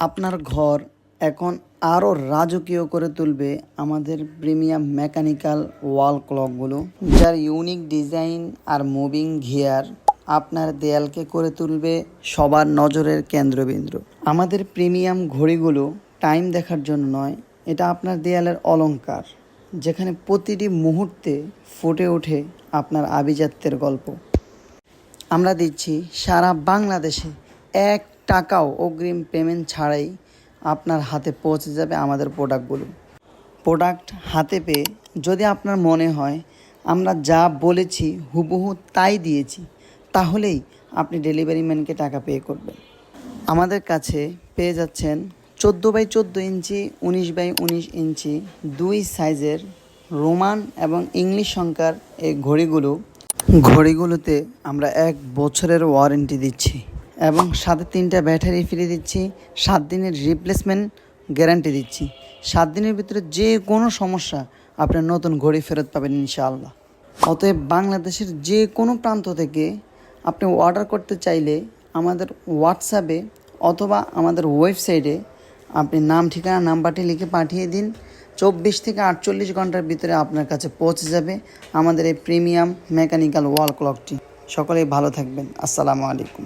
আপনার ঘর এখন আরও রাজকীয় করে তুলবে আমাদের প্রিমিয়াম মেকানিক্যাল ওয়াল ক্লকগুলো, যার unique design are moving gear আপনার দেয়ালকে করে তুলবে সবার নজরের কেন্দ্রবিন্দু। আমাদের প্রিমিয়াম ঘড়িগুলো টাইম দেখার জন্য নয়, এটা আপনার দেয়ালের অলংকার, যেখানে প্রতিটি মুহূর্তে ফুটে ওঠে আপনার আভিজাত্যের গল্প। আমরা দিচ্ছি সারা বাংলাদেশে 1 টাকাও অগ্রিম পেমেন্ট ছাড়াই আপনার হাতে পৌঁছে যাবে আমাদের প্রোডাক্ট হাতে পেয়ে যদি আপনার মনে হয় আমরা যা বলেছি হুবহু তাই দিয়েছি, তাহলেই আপনি ডেলিভারি ম্যানকে টাকা পে করবেন। আমাদের কাছে পেয়ে যাচ্ছেন 14x14 ইঞ্চি, 19x19 ইঞ্চি 2 সাইজের রোমান এবং ইংলিশ সংখ্যার এই ঘড়িগুলোতে আমরা 1 বছরের ওয়ারেন্টি দিচ্ছি এবং সাথে 3টা ব্যাটারি ফ্রি দিচ্ছি, 7 দিনের রিপ্লেসমেন্ট গ্যারান্টি দিচ্ছি। 7 দিনের ভিতরে যে কোনো সমস্যা আপনার নতুন ঘড়ি ফেরত পাবেন ইনশাআল্লাহ। অতএব বাংলাদেশের যে কোনো প্রান্ত থেকে আপনি অর্ডার করতে চাইলে আমাদের হোয়াটসঅ্যাপে অথবা আমাদের ওয়েবসাইটে আপনি নাম, ঠিকানা, নাম্বারটি লিখে পাঠিয়ে দিন। 24 থেকে 48 ঘন্টার ভিতরে আপনার কাছে পৌঁছে যাবে আমাদের এই প্রিমিয়াম মেকানিক্যাল ওয়াল ক্লকটি। সকলেই ভালো থাকবেন। আসসালামু আলাইকুম।